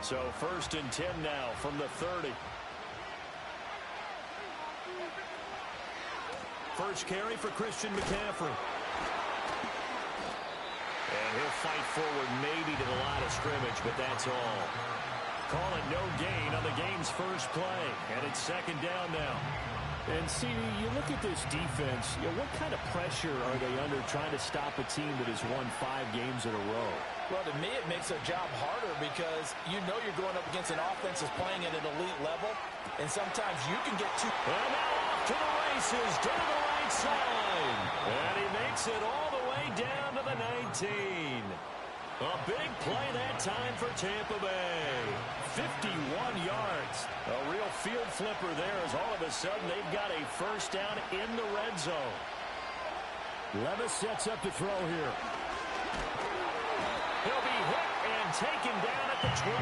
So 1st and 10 now from the 30. First carry for Christian McCaffrey. And he'll fight forward maybe to the line of scrimmage, but that's all. Call it no gain on the game's first play. And it's 2nd down now. And, CD, you look at this defense, what kind of pressure are they under trying to stop a team that has won 5 games in a row? Well, to me, it makes their job harder because you know you're going up against an offense that's playing at an elite level, and sometimes you can get too... And now off to the races, down the right side. And he makes it all the way down to the 19. A big play that time for Tampa Bay. 51 yards. A real field flipper there as all of a sudden they've got a first down in the red zone. Levis sets up to throw here. He'll be hit and taken down at the 21.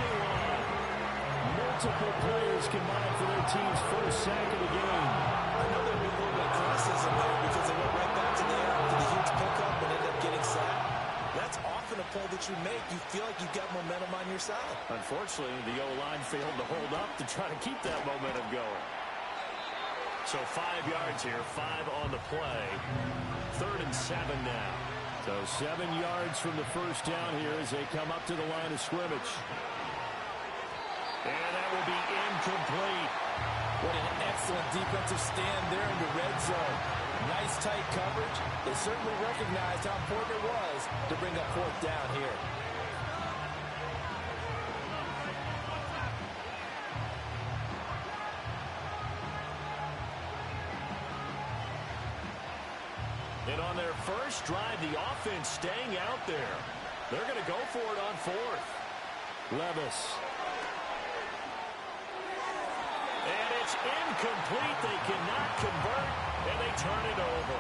Multiple players combined for their team's first sack of the game. I know there'll be a little bit of criticism there because they went right back to the air after the huge pickup and ended up getting sacked. That's often a play that you make. You feel like you've got momentum on your side. Unfortunately, the O-line failed to hold up to try to keep that momentum going. So 5 yards here, 5 on the play. 3rd and 7 now. So 7 yards from the first down here as they come up to the line of scrimmage. And that will be incomplete. What an excellent defensive stand there in the red zone. Nice tight coverage. They certainly recognized how important it was to bring up 4th down here. And on their first drive, the offense staying out there. They're going to go for it on 4th. Levis. And it's incomplete. They cannot convert, and they turn it over.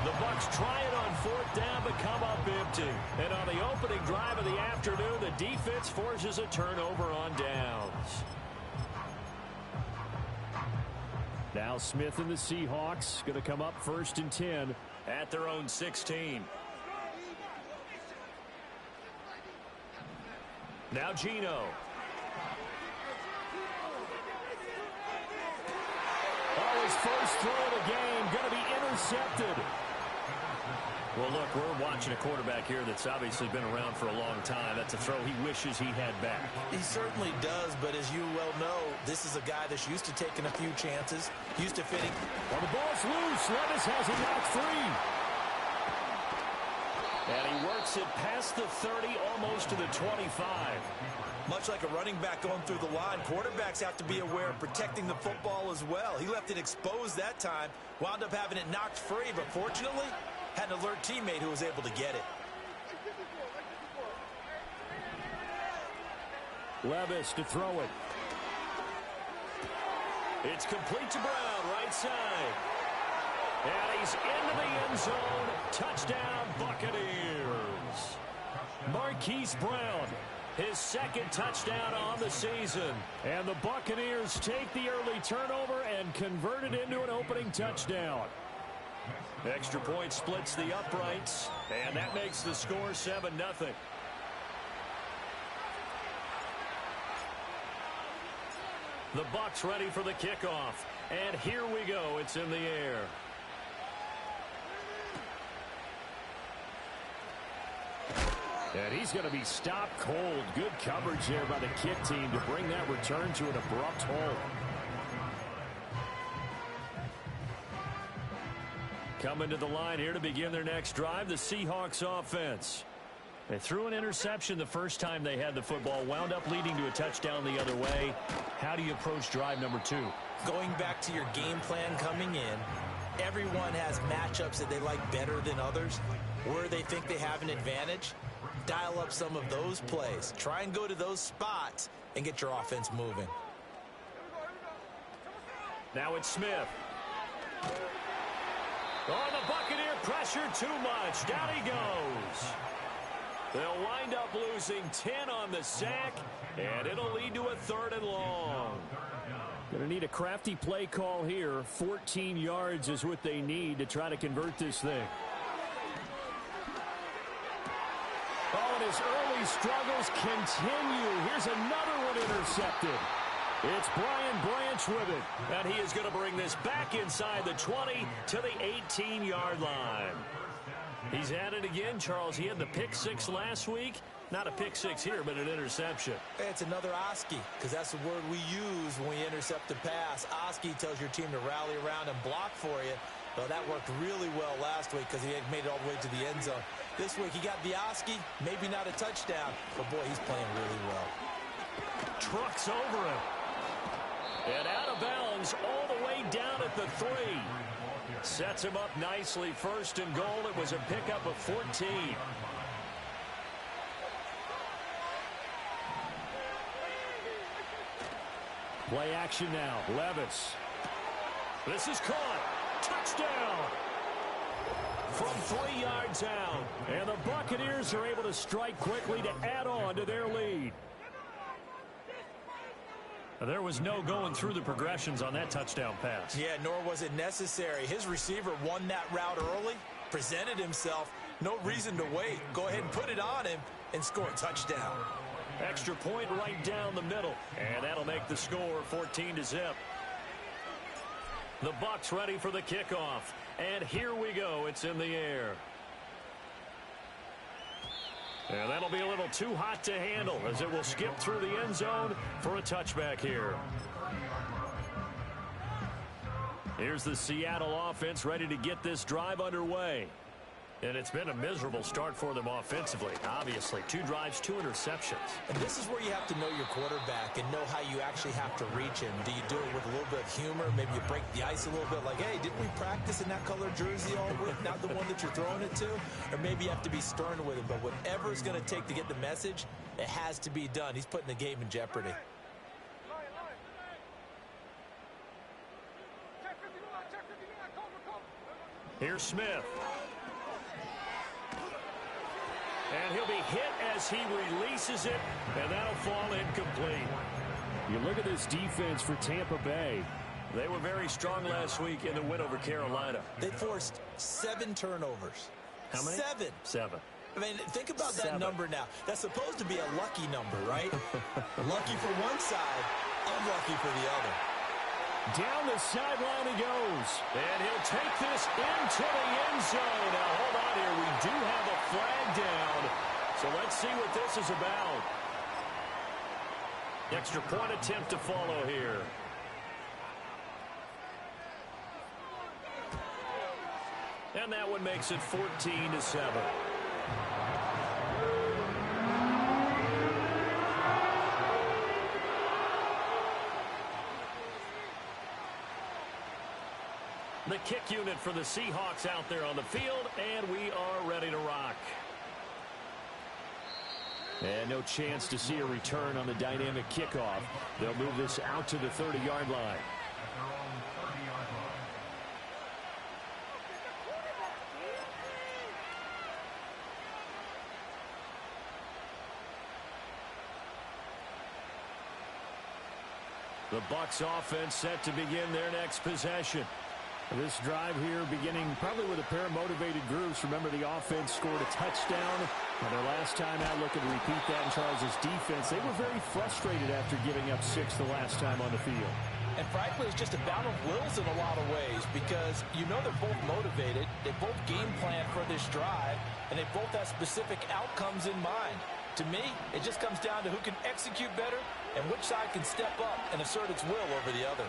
The Bucs try it on 4th down, but come up empty. And on the opening drive of the afternoon, the defense forces a turnover on downs. Now Smith and the Seahawks going to come up 1st and 10 at their own 16. Now Geno. Oh, his first throw of the game going to be intercepted. Well, look, we're watching a quarterback here that's obviously been around for a long time. That's a throw he wishes he had back. He certainly does, but as you well know, this is a guy that's used to taking a few chances, used to fitting. Well, the ball's loose. Levis has it knocked free. And he works it past the 30, almost to the 25. Much like a running back going through the line, quarterbacks have to be aware of protecting the football as well. He left it exposed that time, wound up having it knocked free, but fortunately, had an alert teammate who was able to get it. Levis to throw it. It's complete to Brown, right side. And he's into the end zone. Touchdown, Buccaneers. Marquise Brown, his 2nd touchdown on the season. And the Buccaneers take the early turnover and convert it into an opening touchdown. Extra point splits the uprights, and that makes the score 7-0. The Bucs ready for the kickoff, and here we go. It's in the air. And he's going to be stopped cold. Good coverage there by the kick team to bring that return to an abrupt halt. Coming to the line here to begin their next drive, the Seahawks offense. They threw an interception the first time they had the football, wound up leading to a touchdown the other way. How do you approach drive number 2? Going back to your game plan coming in, everyone has matchups that they like better than others. Where they think they have an advantage, dial up some of those plays. Try and go to those spots and get your offense moving. Now it's Smith. Oh, the Buccaneer pressure too much. Down he goes. They'll wind up losing 10 on the sack, and it'll lead to a 3rd and long. Going to need a crafty play call here. 14 yards is what they need to try to convert this thing. Oh, and his early struggles continue. Here's another one intercepted. It's Brian Branch with it. And he is going to bring this back inside the 20 to the 18-yard line. He's at it again, Charles. He had the pick six last week. Not a pick six here, but an interception. It's another Oski, because that's the word we use when we intercept a pass. Oski tells your team to rally around and block for you. Well, that worked really well last week because he had made it all the way to the end zone. This week he got the Oski, maybe not a touchdown, but boy, he's playing really well. Trucks over him. And out of bounds all the way down at the 3. Sets him up nicely. First and goal. It was a pickup of 14. Play action now. Levis. This is caught. Touchdown. From 3 yards out. And the Buccaneers are able to strike quickly to add on to their lead. There was no going through the progressions on that touchdown pass. Yeah, nor was it necessary. His receiver won that route early, presented himself. No reason to wait. Go ahead and put it on him and score a touchdown. Extra point right down the middle. And that'll make the score 14-0. The Bucs ready for the kickoff. And here we go. It's in the air. And that'll be a little too hot to handle as it will skip through the end zone for a touchback here. Here's the Seattle offense ready to get this drive underway. And it's been a miserable start for them offensively. Obviously, 2 drives, 2 interceptions. And this is where you have to know your quarterback and know how you actually have to reach him. Do you do it with a little bit of humor? Maybe you break the ice a little bit like, hey, didn't we practice in that color jersey all week? Not the one that you're throwing it to? Or maybe you have to be stern with him. But whatever it's going to take to get the message, it has to be done. He's putting the game in jeopardy. Here's Smith. And he'll be hit as he releases it, and that'll fall incomplete. You look at this defense for Tampa Bay. They were very strong last week in the win over Carolina. They forced 7 turnovers. How many? 7. 7. I mean, think about that number now. That's supposed to be a lucky number, right? Lucky for one side, unlucky for the other. Down the sideline he goes. And he'll take this into the end zone. Now, hold on here. We do have a flag down. So let's see what this is about. Extra point attempt to follow here. And that one makes it 14-7. The kick unit for the Seahawks out there on the field, and we are ready to rock. And no chance to see a return on the dynamic kickoff. They'll move this out to the 30-yard line. The Bucs offense set to begin their next possession. This drive here beginning probably with a pair of motivated groups. Remember, the offense scored a touchdown. Now their last time out, looking to repeat that in Charles' defense. They were very frustrated after giving up 6 the last time on the field. And frankly, it's just a battle of wills in a lot of ways because you know they're both motivated. They both game plan for this drive, and they both have specific outcomes in mind. To me, it just comes down to who can execute better and which side can step up and assert its will over the other.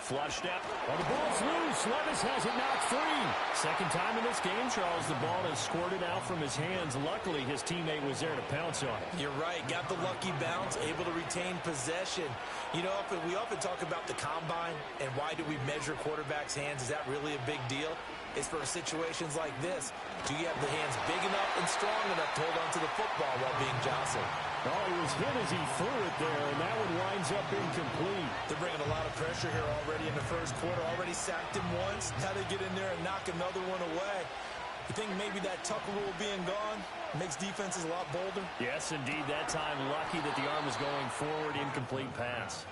Flush step. Oh, the ball's loose. Levis has it knocked free. Second time in this game, Charles, the ball has squirted out from his hands. Luckily, his teammate was there to pounce on it. You're right. Got the lucky bounce, able to retain possession. You know, we often talk about the combine and why do we measure quarterbacks' hands? Is that really a big deal? It's for situations like this. Do you have the hands big enough and strong enough to hold on to the football while being jostled? Oh, he was hit as he threw it there, and that one winds up incomplete. They're bringing a lot of pressure here already in the first quarter. Already sacked him once. How to get in there and knock another one away. You think maybe that Tucker rule being gone makes defenses a lot bolder? Yes, indeed. That time, lucky that the arm was going forward. Incomplete pass.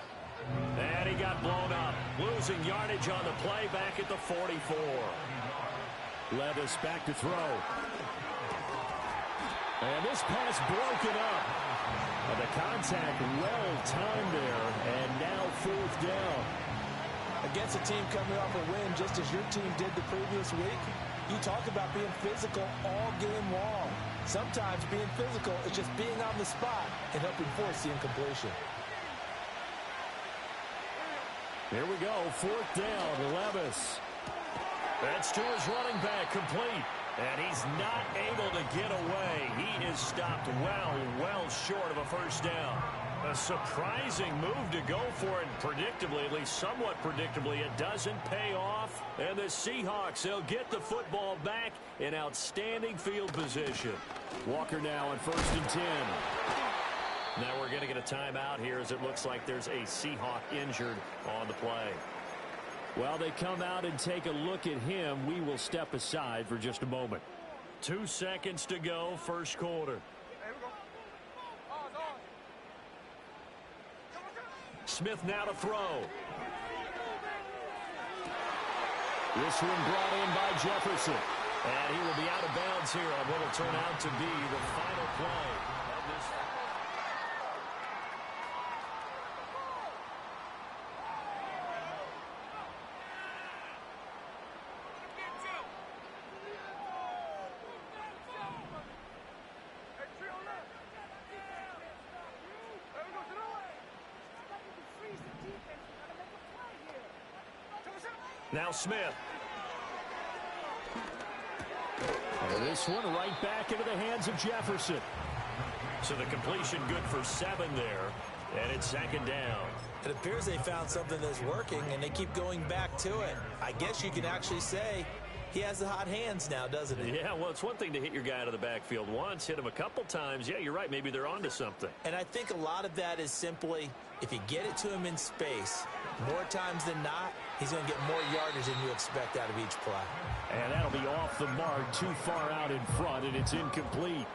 And he got blown up. Losing yardage on the play back at the 44. Levis back to throw. And this pass broken up. The contact well timed there, and now fourth down. Against a team coming off a win just as your team did the previous week, you talk about being physical all game long. Sometimes being physical is just being on the spot and helping force the incompletion. Here we go, fourth down, Levis. That's to his running back, complete. And he's not able to get away. He is stopped well short of a first down. A surprising move to go for it. Predictably, at least somewhat predictably, it doesn't pay off. And the Seahawks, they'll get the football back in outstanding field position. Walker now on 1st and 10. Now we're going to get a timeout here as it looks like there's a Seahawk injured on the play. While they come out and take a look at him, we will step aside for just a moment. 2 seconds to go, first quarter. Smith now to throw. This one brought in by Jefferson. And he will be out of bounds here on what will turn out to be the final play of this. Now Smith. And this one right back into the hands of Jefferson. So the completion good for 7 there. And it's second down. It appears they found something that's working, and they keep going back to it. I guess you can actually say he has the hot hands now, doesn't he? Yeah, well, it's one thing to hit your guy out of the backfield once, hit him a couple times. Yeah, you're right. Maybe they're onto something. And I think a lot of that is simply if you get it to him in space, more times than not, he's going to get more yardage than you expect out of each play. And that'll be off the mark, too far out in front, and it's incomplete.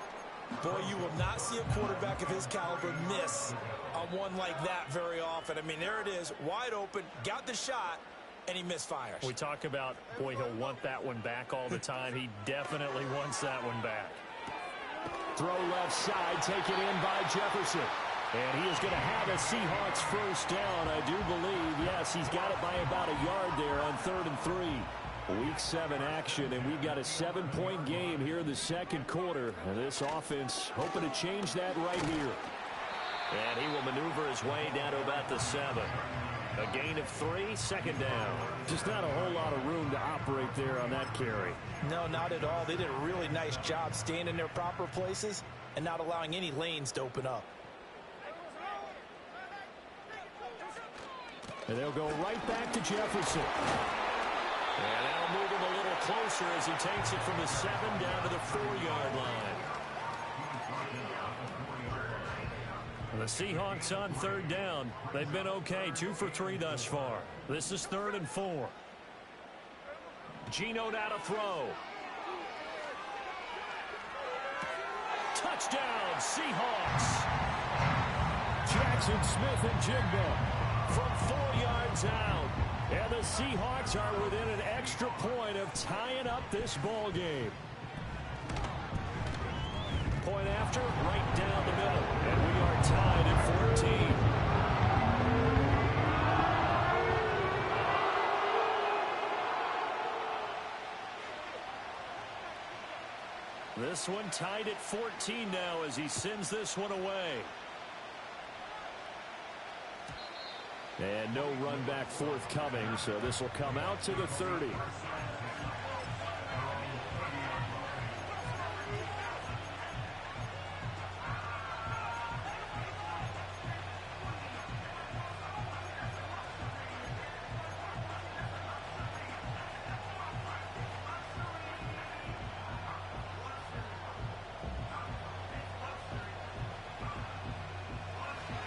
Boy, you will not see a quarterback of his caliber miss on one like that very often. I mean, there it is, wide open, got the shot, and he misfires. We talk about, boy, he'll want that one back all the time. He definitely wants that one back. Throw left side, taken in by Jefferson. And he is going to have a Seahawks first down, I do believe. Yes, he's got it by about a yard there on 3rd and 3. Week 7 action, and we've got a 7-point game here in the second quarter. And this offense hoping to change that right here. And he will maneuver his way down to about the 7. A gain of 3, second down. Just not a whole lot of room to operate there on that carry. No, not at all. They did a really nice job staying in their proper places and not allowing any lanes to open up. And they'll go right back to Jefferson. And that'll move him a little closer as he takes it from the 7 down to the 4-yard line. The Seahawks on 3rd down. They've been okay, 2 for 3 thus far. This is 3rd and 4. Geno now to throw. Touchdown, Seahawks. Jackson Smith and Jigba from 4 yards out. And the Seahawks are within an extra point of tying up this ball game. Point after, right down the middle. And we are tied at 14. This one tied at 14 now as he sends this one away. And no run back forthcoming, so this will come out to the 30.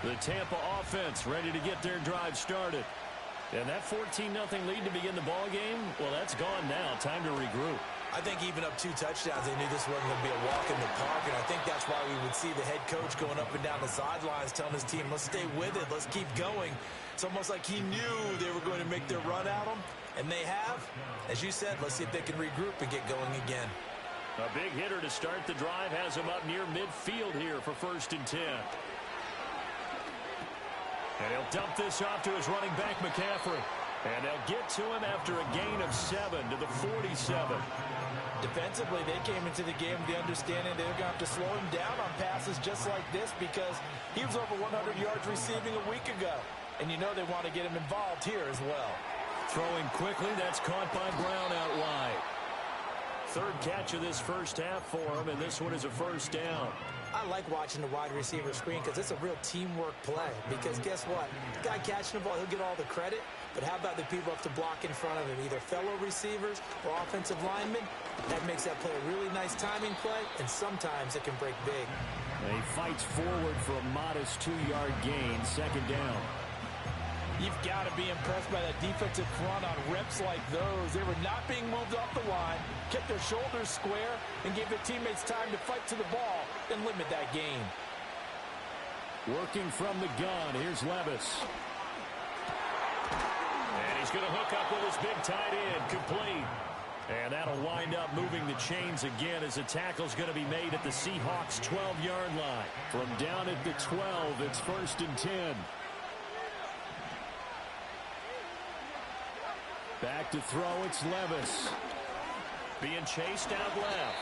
The Tampa offense ready to get their drive started. And that 14-0 lead to begin the ball game, well, that's gone now. Time to regroup. I think even up 2 touchdowns, they knew this wasn't going to be a walk in the park, and I think that's why we would see the head coach going up and down the sidelines telling his team, let's stay with it, let's keep going. It's almost like he knew they were going to make their run at him, and they have. As you said, let's see if they can regroup and get going again. A big hitter to start the drive has him up near midfield here for 1st and 10. And he'll dump this off to his running back, McCaffrey. And they'll get to him after a gain of 7 to the 47. Defensively, they came into the game with the understanding they're going to have to slow him down on passes just like this because he was over 100 yards receiving a week ago. And you know they want to get him involved here as well. Throwing quickly, that's caught by Brown out wide. 3rd catch of this first half for him, and this one is a 1st down. I like watching the wide receiver screen because it's a real teamwork play. Because guess what? The guy catching the ball, he'll get all the credit. But how about the people up to block in front of him, either fellow receivers or offensive linemen? That makes that play a really nice timing play, and sometimes it can break big. And he fights forward for a modest 2-yard gain, 2nd down. You've got to be impressed by that defensive front on reps like those. They were not being moved off the line, kept their shoulders square, and gave their teammates time to fight to the ball and limit that gain. Working from the gun, here's Levis. And he's going to hook up with his big tight end, complete. And that'll wind up moving the chains again as the tackle's going to be made at the Seahawks' 12-yard line. From down at the 12, it's 1st and 10. Back to throw, it's Levis. Being chased out left.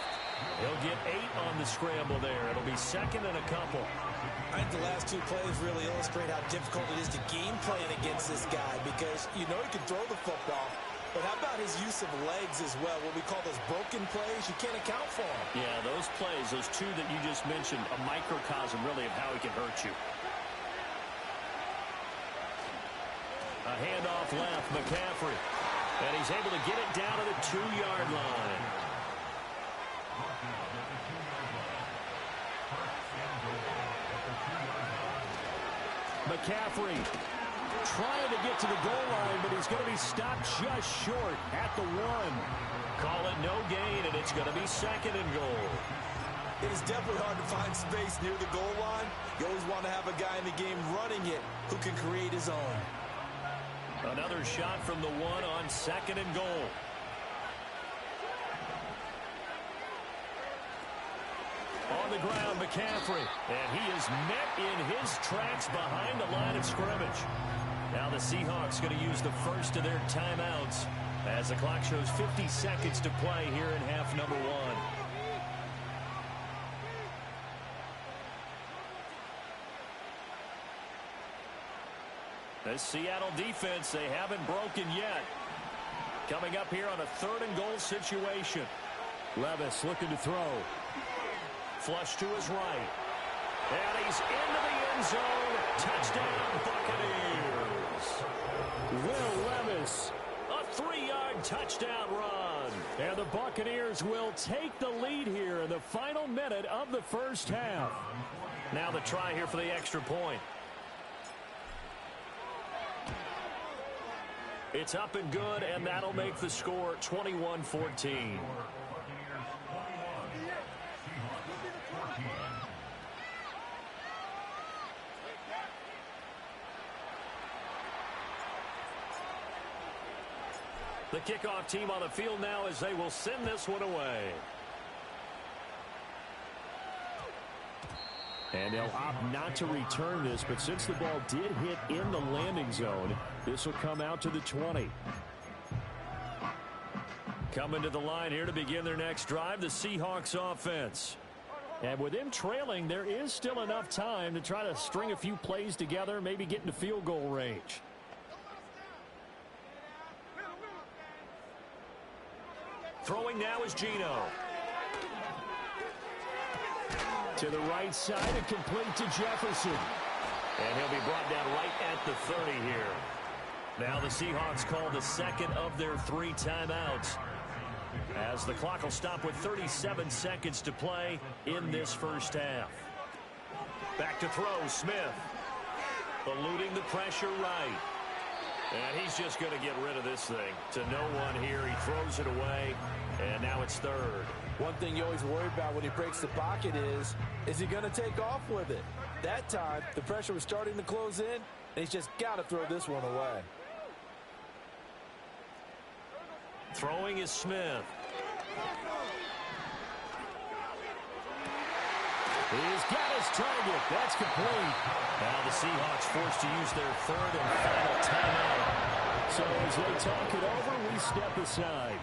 He'll get 8 on the scramble there. It'll be 2nd and a couple. I think the last 2 plays really illustrate how difficult it is to game plan against this guy because you know he can throw the football, but how about his use of legs as well, what we call those broken plays? You can't account for them. Yeah, those plays, those 2 that you just mentioned, a microcosm really of how he can hurt you. A handoff left, McCaffrey. And he's able to get it down to the 2-yard line. McCaffrey trying to get to the goal line, but he's going to be stopped just short at the 1. Call it no gain, and it's going to be 2nd and goal. It is definitely hard to find space near the goal line. You always want to have a guy in the game running it who can create his own. Another shot from the 1 on 2nd and goal. On the ground, McCaffrey. And he is met in his tracks behind the line of scrimmage. Now the Seahawks going to use the first of their timeouts as the clock shows 50 seconds to play here in half number 1. This Seattle defense, they haven't broken yet. Coming up here on a 3rd and goal situation. Levis looking to throw. Flush to his right. And he's into the end zone. Touchdown, Buccaneers. Will Levis. A 3-yard touchdown run. And the Buccaneers will take the lead here in the final minute of the first half. Now the try here for the extra point. It's up and good, and that'll make the score 21-14. The kickoff team on the field now as they will send this one away. And they'll opt not to return this, but since the ball did hit in the landing zone, this will come out to the 20. Coming to the line here to begin their next drive, the Seahawks offense. And with them trailing, there is still enough time to try to string a few plays together, maybe get into field goal range. Throwing now is Geno. To the right side and complete to Jefferson. And he'll be brought down right at the 30 here. Now the Seahawks call the 2nd of their 3 timeouts, as the clock will stop with 37 seconds to play in this first half. Back to throw, Smith. Eluding the pressure right. And he's just going to get rid of this thing to no one here. He throws it away, and now it's 3rd. One thing you always worry about when he breaks the pocket is he going to take off with it? That time, the pressure was starting to close in, and he's just got to throw this one away. Throwing is Smith. He's got his target. That's complete. Now the Seahawks forced to use their third and final timeout. So as they talk it over, we step aside.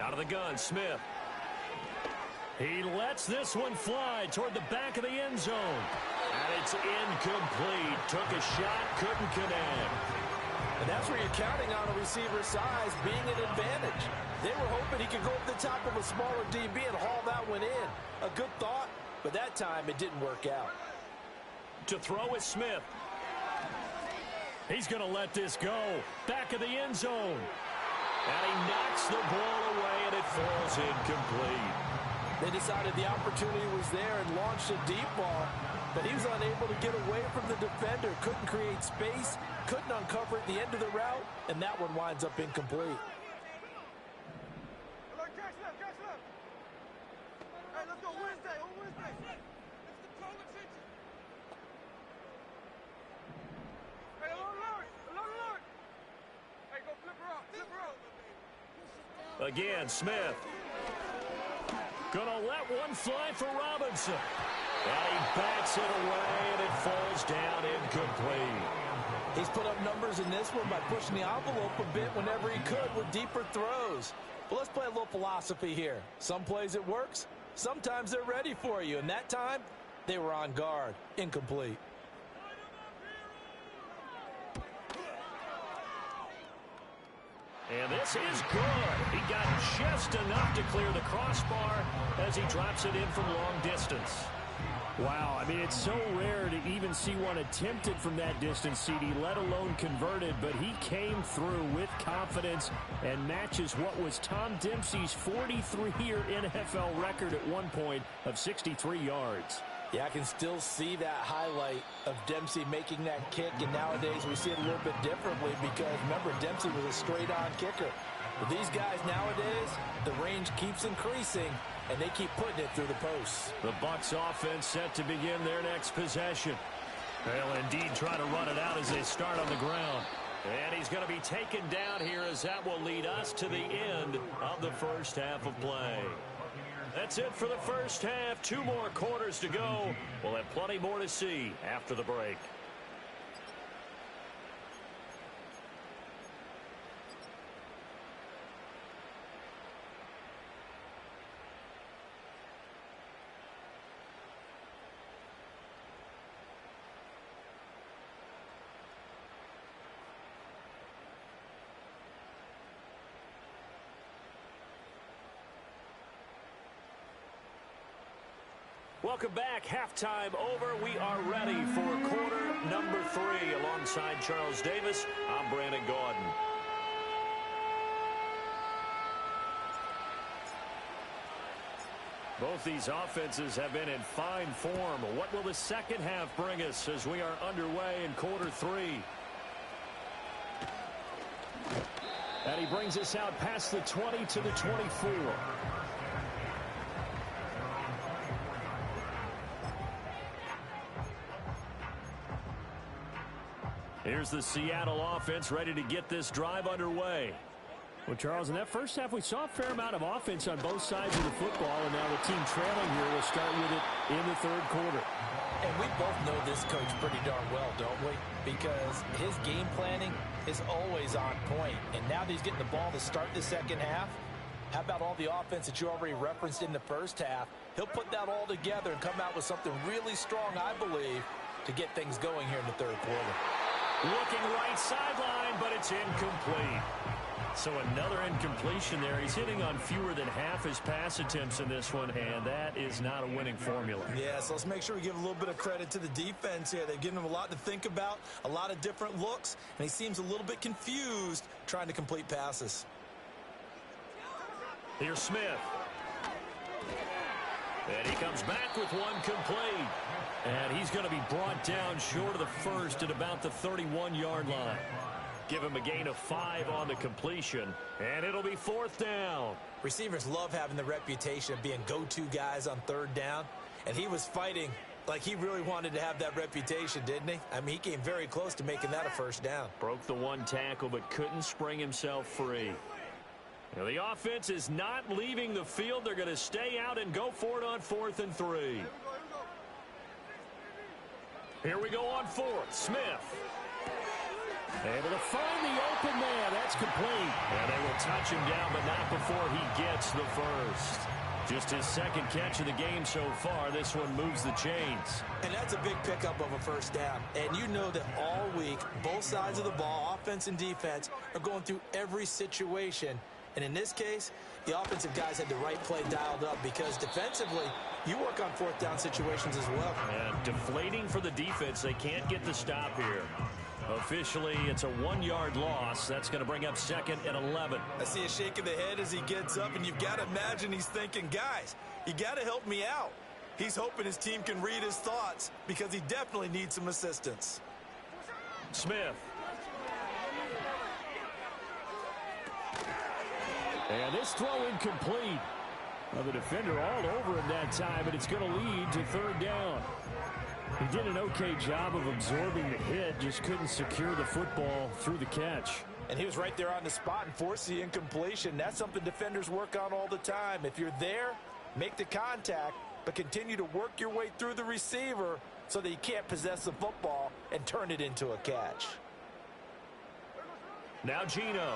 Out of the gun, Smith. He lets this one fly toward the back of the end zone. And it's incomplete. Took a shot, couldn't connect. And that's where you're counting on a receiver's size being an advantage. They were hoping he could go over the top of a smaller DB and haul that one in. A good thought, but that time it didn't work out. To throw is Smith. He's going to let this go. Back of the end zone. And he knocks the ball away, and it falls incomplete. They decided the opportunity was there and launched a deep ball, but he was unable to get away from the defender, couldn't create space, couldn't uncover at the end of the route, and that one winds up incomplete. Again, Smith. Gonna let one fly for Robinson. And he bats it away, and it falls down incomplete. He's put up numbers in this one by pushing the envelope a bit whenever he could with deeper throws. But let's play a little philosophy here. Some plays it works, sometimes they're ready for you, and that time they were on guard. Incomplete. And this is good. He got just enough to clear the crossbar as he drops it in from long distance. Wow, I mean, it's so rare to even see one attempted from that distance, CD, let alone converted, but he came through with confidence and matches what was Tom Dempsey's 43-year NFL record at one point of 63 yards. Yeah, I can still see that highlight of Dempsey making that kick, and nowadays we see it a little bit differently because, remember, Dempsey was a straight-on kicker. But these guys nowadays, the range keeps increasing, and they keep putting it through the posts. The Bucs offense set to begin their next possession. They'll indeed try to run it out as they start on the ground. And he's going to be taken down here as that will lead us to the end of the first half of play. That's it for the first half. 2 more quarters to go. We'll have plenty more to see after the break. Welcome back. Halftime over. We are ready for quarter number 3. Alongside Charles Davis, I'm Brandon Gaudin. Both these offenses have been in fine form. What will the second half bring us as we are underway in quarter 3? And he brings us out past the 20 to the 24. Here's the Seattle offense ready to get this drive underway. Well, Charles, in that first half, we saw a fair amount of offense on both sides of the football, and now the team trailing here will start with it in the third quarter. And we both know this coach pretty darn well, don't we? Because his game planning is always on point. And now that he's getting the ball to start the second half, how about all the offense that you already referenced in the first half? He'll put that all together and come out with something really strong, I believe, to get things going here in the third quarter. Looking right sideline, but it's incomplete. So another incompletion there. He's hitting on fewer than half his pass attempts in this one, and that is not a winning formula. Yeah, so let's make sure we give a little bit of credit to the defense here. They've given him a lot to think about, a lot of different looks, and he seems a little bit confused trying to complete passes. Here's Smith. And he comes back with one complete. And he's going to be brought down short of the first at about the 31-yard line. Give him a gain of 5 on the completion, and it'll be 4th down. Receivers love having the reputation of being go-to guys on third down, and he was fighting like he really wanted to have that reputation, didn't he? I mean, he came very close to making that a first down. Broke the one tackle, but couldn't spring himself free. Now, the offense is not leaving the field. They're going to stay out and go for it on 4th and 3. Here we go on 4th. Smith. Able to find the open man. That's complete. And they will touch him down, but not before he gets the first. Just his second catch of the game so far. This one moves the chains. And that's a big pickup of a first down. And you know that all week, both sides of the ball, offense and defense, are going through every situation. And in this case, the offensive guys had the right play dialed up because defensively, you work on 4th down situations as well. And deflating for the defense. They can't get the stop here. Officially, it's a 1-yard loss. That's going to bring up 2nd and 11. I see a shake of the head as he gets up, and you've got to imagine he's thinking, guys, you got to help me out. He's hoping his team can read his thoughts because he definitely needs some assistance. Smith. And this throw incomplete. Well, the defender all over him that time, and it's going to lead to 3rd down. He did an okay job of absorbing the hit, just couldn't secure the football through the catch. And he was right there on the spot and forced the incompletion. That's something defenders work on all the time. If you're there, make the contact, but continue to work your way through the receiver so that you can't possess the football and turn it into a catch. Now Gino.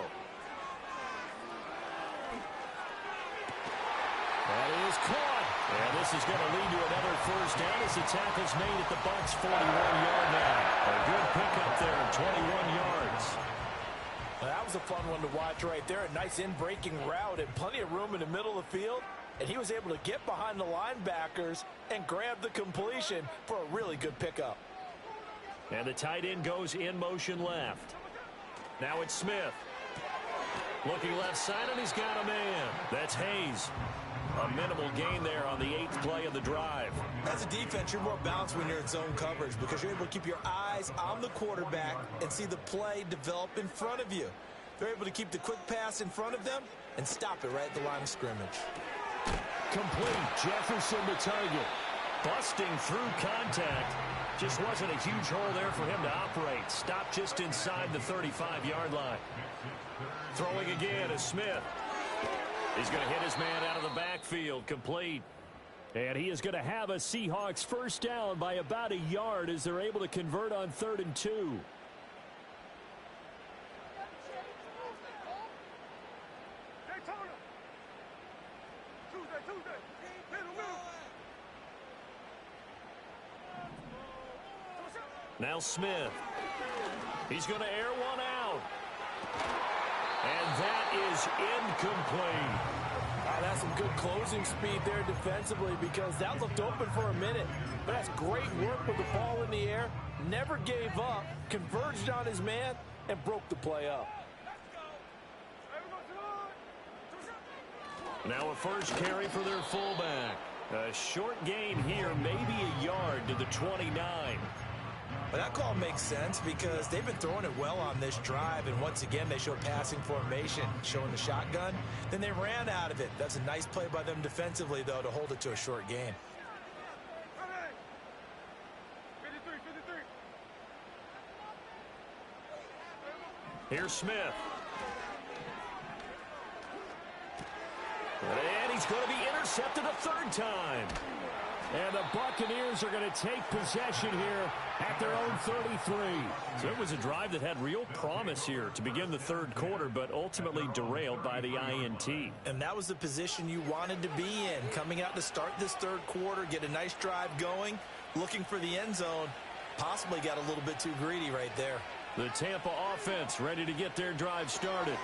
That is caught. And this is going to lead to another first down as the tackle's made at the Bucs' 41-yard line. A good pickup there, 21 yards. Well, that was a fun one to watch right there. A nice in-breaking route and plenty of room in the middle of the field. And he was able to get behind the linebackers and grab the completion for a really good pickup. And the tight end goes in motion left. Now it's Smith. Looking left side, and he's got a man. That's Hayes. A minimal gain there on the 8th play of the drive. As a defense, you're more balanced when you're in zone coverage because you're able to keep your eyes on the quarterback and see the play develop in front of you. They're able to keep the quick pass in front of them and stop it right at the line of scrimmage. Complete. Jefferson the target. Busting through contact. Just wasn't a huge hole there for him to operate. Stopped just inside the 35-yard line. Throwing again is Smith. He's going to hit his man out of the backfield. Complete. And he is going to have a Seahawks first down by about a yard as they're able to convert on 3rd and 2. Now Smith. He's going to air one out. And that is incomplete. That's some good closing speed there defensively because that looked open for a minute. But that's great work with the ball in the air. Never gave up, converged on his man, and broke the play up. Now a first carry for their fullback. A short gain here, maybe a yard to the 29. But that call makes sense because they've been throwing it well on this drive, and once again they showed passing formation, showing the shotgun. Then they ran out of it. That's a nice play by them defensively, though, to hold it to a short gain. Here's Smith. And he's going to be intercepted a 3rd time. And the Buccaneers are going to take possession here at their own 33. So it was a drive that had real promise here to begin the 3rd quarter, but ultimately derailed by the INT. And that was the position you wanted to be in, coming out to start this 3rd quarter, get a nice drive going, looking for the end zone. Possibly got a little bit too greedy right there. The Tampa offense ready to get their drive started.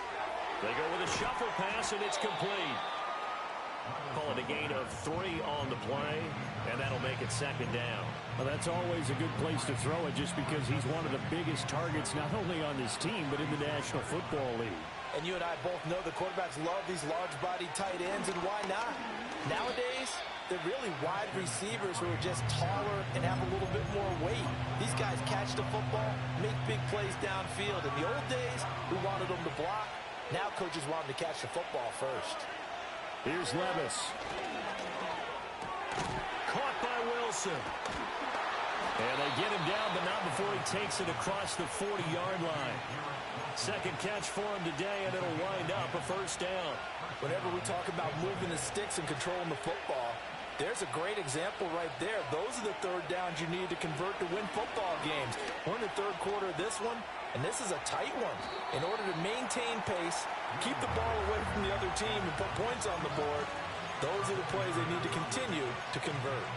They go with a shuffle pass, and it's complete. Call it a gain of 3 on the play, and that'll make it 2nd down. Well, that's always a good place to throw it just because he's one of the biggest targets not only on this team but in the National Football League. And you and I both know the quarterbacks love these large-bodied tight ends, and why not? Nowadays, they're really wide receivers who are just taller and have a little bit more weight. These guys catch the football, make big plays downfield. In the old days, we wanted them to block. Now coaches want them to catch the football first. Here's Levis. Caught by Wilson. And they get him down, but not before he takes it across the 40-yard line. Second catch for him today, and it'll wind up a first down. Whenever we talk about moving the sticks and controlling the football, there's a great example right there. Those are the third downs you need to convert to win football games. We're in the third quarter of this one, and this is a tight one. In order to maintain pace, keep the ball away from the other team, and put points on the board, those are the plays they need to continue to convert.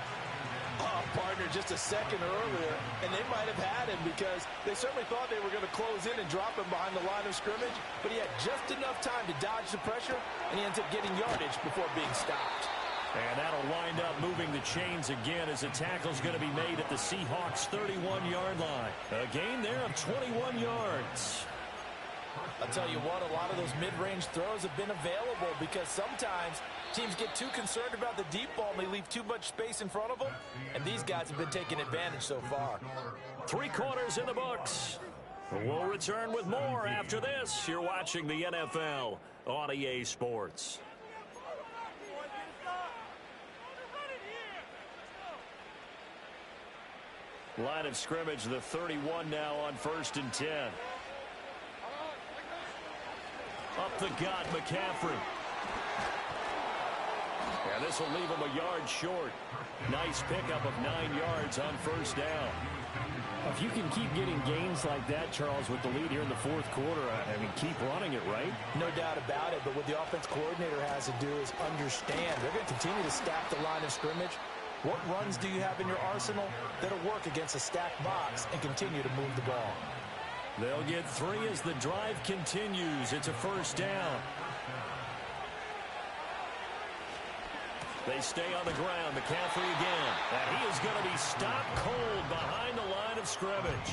Partner, just a second earlier, and they might have had him because they certainly thought they were going to close in and drop him behind the line of scrimmage, but he had just enough time to dodge the pressure, and he ends up getting yardage before being stopped. And that'll wind up moving the chains again as a tackle's going to be made at the Seahawks' 31-yard line. A gain there of 21 yards. I'll tell you what, a lot of those mid-range throws have been available because sometimes teams get too concerned about the deep ball and they leave too much space in front of them, and these guys have been taking advantage so far. 3 quarters in the books. We'll return with more after this. You're watching the NFL on EA Sports. Line of scrimmage, the 31 now on 1st and 10. Up the gut, McCaffrey. And this will leave him a yard short. Nice pickup of 9 yards on first down. If you can keep getting gains like that, Charles, with the lead here in the fourth quarter, I mean, keep running it, right? No doubt about it, but what the offense coordinator has to do is understand. They're going to continue to stack the line of scrimmage. What runs do you have in your arsenal that'll work against a stacked box and continue to move the ball? They'll get 3 as the drive continues. It's a first down. They stay on the ground. McCaffrey again. And he is going to be stopped cold behind the line of scrimmage.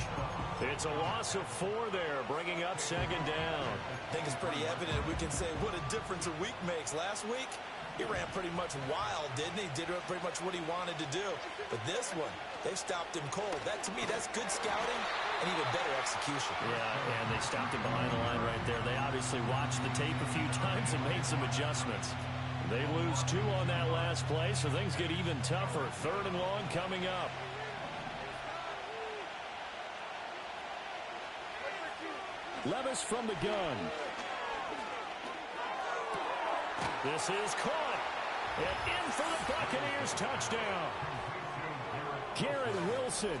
It's a loss of 4 there, bringing up second down. I think it's pretty evident we can say what a difference a week makes. Last week, he ran pretty much wild, didn't he? Did pretty much what he wanted to do. But this one, they stopped him cold. That, to me, that's good scouting and even better execution. Yeah, and they stopped him behind the line right there. They obviously watched the tape a few times and made some adjustments. They lose 2 on that last play, so things get even tougher. 3rd and long coming up. Levis from the gun. This is caught. And in for the Buccaneers touchdown. Garrett Wilson,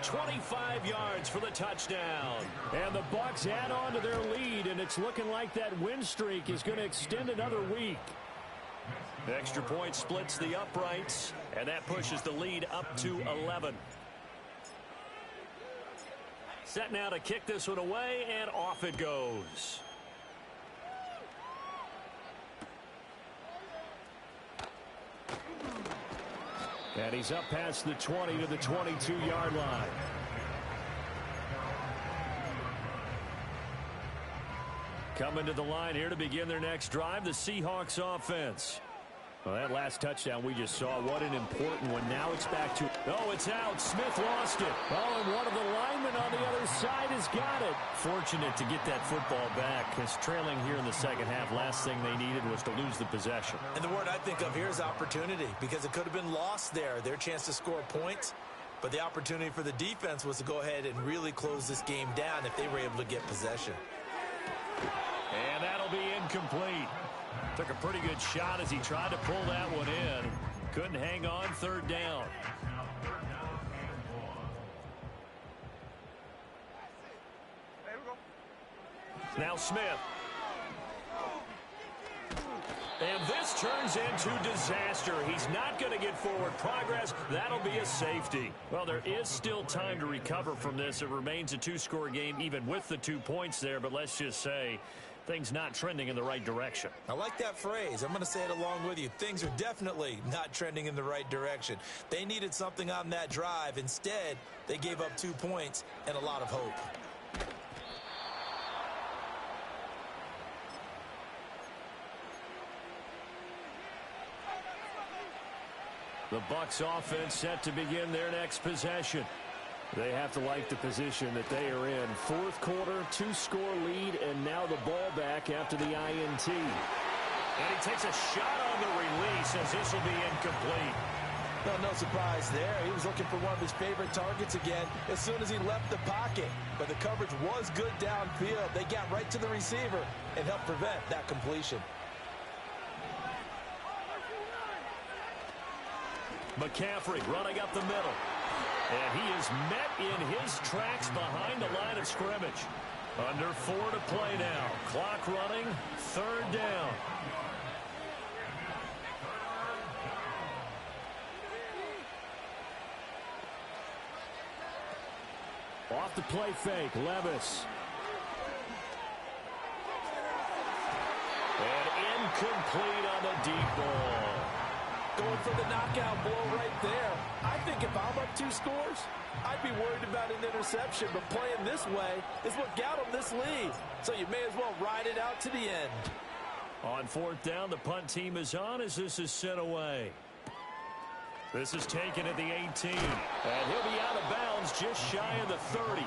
25 yards for the touchdown. And the Bucs add on to their lead, and it's looking like that win streak is going to extend another week. Extra point splits the uprights, and that pushes the lead up to 11. Set now to kick this one away, and off it goes. And he's up past the 20 to the 22-yard line. Coming to the line here to begin their next drive, the Seahawks offense. Well, that last touchdown we just saw, what an important one. Now it's back to, oh, it's out. Smith lost it. Oh, and one of the linemen on the other side has got it. Fortunate to get that football back, because trailing here in the second half, last thing they needed was to lose the possession. And the word I think of here is opportunity, because it could have been lost there, their chance to score points. But the opportunity for the defense was to go ahead and really close this game down if they were able to get possession. And that'll be incomplete. Took a pretty good shot as he tried to pull that one in. Couldn't hang on, 3rd down. Now Smith. And this turns into disaster. He's not going to get forward progress. That'll be a safety. Well, there is still time to recover from this. It remains a 2-score game even with the 2 points there, but let's just say things not trending in the right direction. I like that phrase. I'm going to say it along with you. Things are definitely not trending in the right direction. They needed something on that drive. Instead, they gave up 2 points and a lot of hope. The Bucs offense set to begin their next possession. They have to like the position that they are in. 4th quarter, 2-score lead, and now the ball back after the INT. And he takes a shot on the release as this will be incomplete. Well, no surprise there. He was looking for one of his favorite targets again as soon as he left the pocket. But the coverage was good downfield. They got right to the receiver and helped prevent that completion. McCaffrey running up the middle. And he is met in his tracks behind the line of scrimmage. Under 4 to play now. Clock running, 3rd down. Off the play fake, Levis. And incomplete on the deep ball. Going for the knockout blow right there. I think if I'm up 2 scores, I'd be worried about an interception, but playing this way is what got him this lead. So you may as well ride it out to the end. On 4th down, the punt team is on as this is sent away. This is taken at the 18. And he'll be out of bounds just shy of the 30.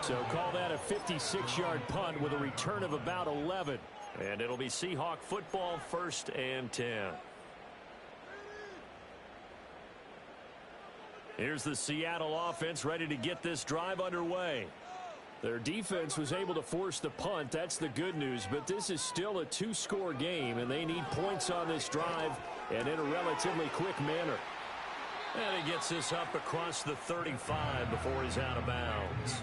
So call that a 56-yard punt with a return of about 11. And it'll be Seahawk football, 1st and 10. Here's the Seattle offense ready to get this drive underway. Their defense was able to force the punt. That's the good news. But this is still a 2-score game, and they need points on this drive and in a relatively quick manner. And he gets this up across the 35 before he's out of bounds.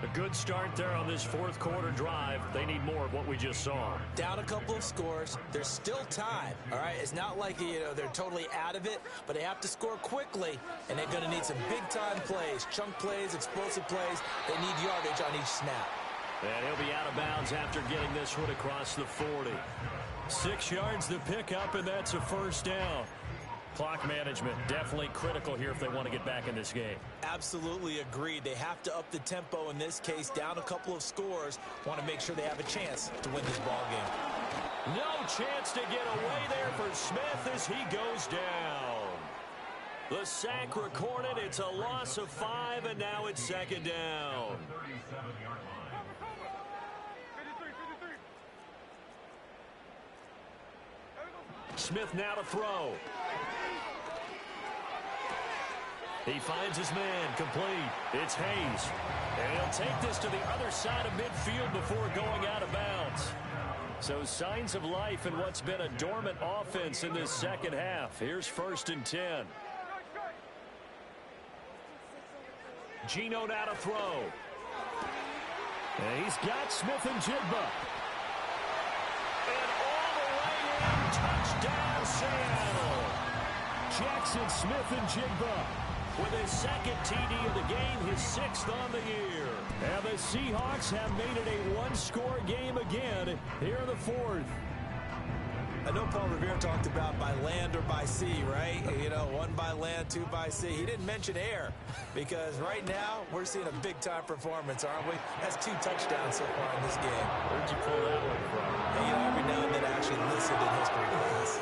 A good start there on this 4th quarter drive. They need more of what we just saw. Down a couple of scores. There's still time. All right, it's not like they're totally out of it, but they have to score quickly, and they're going to need some big-time plays, chunk plays, explosive plays. They need yardage on each snap. And he'll be out of bounds after getting this one across the 40. 6 yards to pick up, and that's a 1st down. Clock management definitely critical here if they want to get back in this game. Absolutely agreed. They have to up the tempo in this case, down a couple of scores. Want to make sure they have a chance to win this ball game. No chance to get away there for Smith as he goes down. The sack recorded. It's a loss of 5, and now it's 2nd down. Smith now to throw. He finds his man, complete. It's Hayes. And he'll take this to the other side of midfield before going out of bounds. So signs of life in what's been a dormant offense in this 2nd half. Here's 1st and 10. Geno now to throw. And he's got Smith and Jigba. And all the way in, touchdown Seattle. Jackson Smith and Jigba with his 2nd TD of the game, his 6th on the year. And the Seahawks have made it a 1-score game again here in the 4th. I know Paul Revere talked about by land or by sea, right? 1 by land, 2 by sea. He didn't mention air because right now we're seeing a big-time performance, aren't we? That's 2 touchdowns so far in this game. Where'd you pull that one from? Every now and then I actually listened in history class.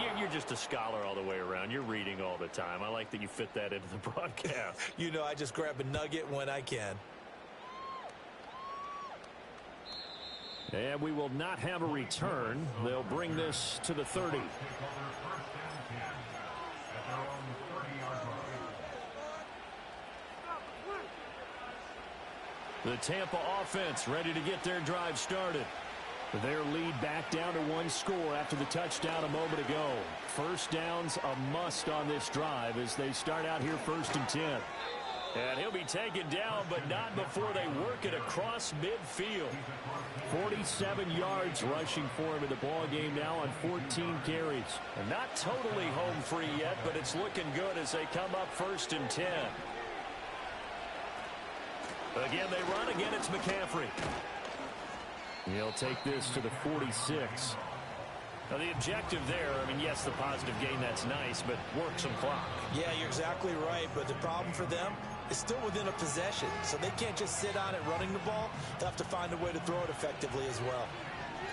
And you're just a scholar all the way around. You're reading all the time. I like that you fit that into the broadcast. I just grab a nugget when I can. And we will not have a return. They'll bring this to the 30. The Tampa offense ready to get their drive started. Their lead back down to 1 score after the touchdown a moment ago. 1st down's a must on this drive as they start out here 1st and 10. And he'll be taken down, but not before they work it across midfield. 47 yards rushing for him in the ball game now on 14 carries. And not totally home free yet, but it's looking good as they come up 1st and 10. Again, they run. Again, it's McCaffrey. He'll take this to the 46. Now, the objective there, yes, the positive gain, that's nice, but work some clock. Yeah, you're exactly right, but the problem for them is still within a possession, so they can't just sit on it running the ball. They'll have to find a way to throw it effectively as well.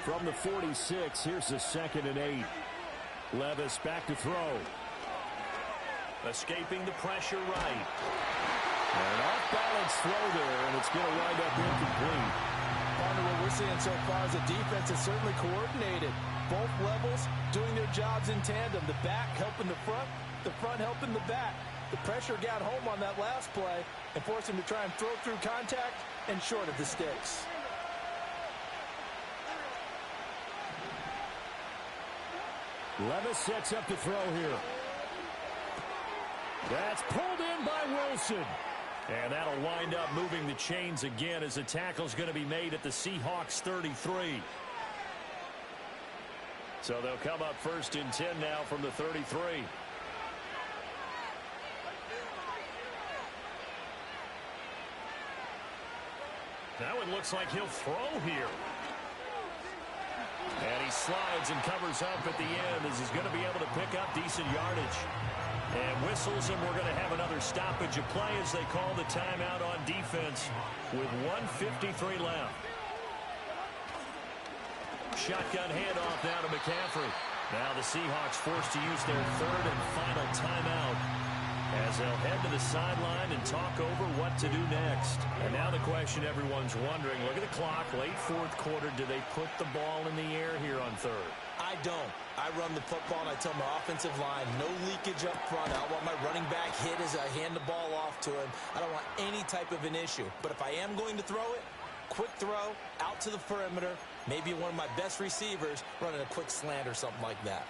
From the 46, here's the 2nd and 8. Levis back to throw. Escaping the pressure right. An off-balance throw there, and it's going to wind up incomplete. Wonder what we're seeing so far is the defense is certainly coordinated. Both levels doing their jobs in tandem. The back helping the front helping the back. The pressure got home on that last play and forced him to try and throw through contact and short of the sticks. Levis sets up to throw here. That's pulled in by Wilson. And that'll wind up moving the chains again as the tackle's going to be made at the Seahawks 33. So they'll come up 1st and 10 now from the 33. Now it looks like he'll throw here. And he slides and covers up at the end as he's going to be able to pick up decent yardage. And whistles, and we're going to have another stoppage of play as they call the timeout on defense with 1:53 left. Shotgun handoff now to McCaffrey. Now the Seahawks forced to use their 3rd and final timeout as they'll head to the sideline and talk over what to do next. And now the question everyone's wondering, look at the clock, late 4th quarter, do they put the ball in the air here on 3rd? I don't. I run the football, and I tell my offensive line, no leakage up front. I don't want my running back hit as I hand the ball off to him. I don't want any type of an issue. But if I am going to throw it, quick throw, out to the perimeter, maybe one of my best receivers running a quick slant or something like that.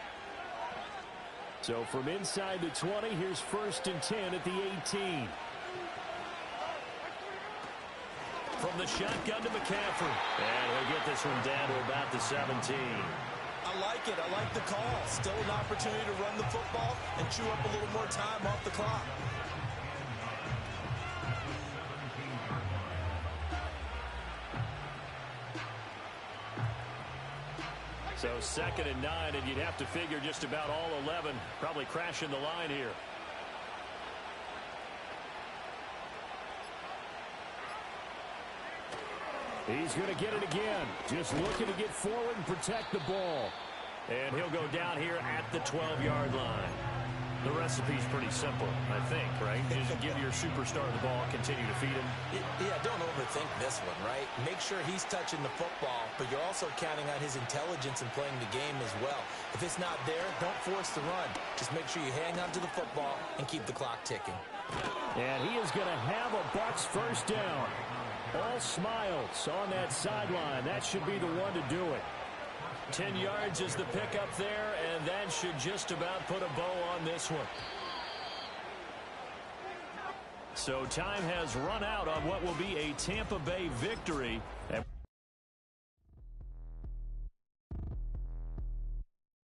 So from inside the 20, here's 1st and 10 at the 18. From the shotgun to McCaffrey. And he'll get this one down to about the 17. I like it. I like the call. Still an opportunity to run the football and chew up a little more time off the clock. So 2nd and 9, and you'd have to figure just about all 11 probably crashing the line here. He's going to get it again. Just looking to get forward and protect the ball. And he'll go down here at the 12-yard line. The recipe's pretty simple, I think, right? Just give your superstar the ball, continue to feed him. Yeah, don't overthink this one, right? Make sure he's touching the football, but you're also counting on his intelligence in playing the game as well. If it's not there, don't force the run. Just make sure you hang on to the football and keep the clock ticking. And he is going to have a Bucs 1st down. All smiles on that sideline. That should be the one to do it. 10 yards is the pickup there, and that should just about put a bow on this one. So time has run out on what will be a Tampa Bay victory.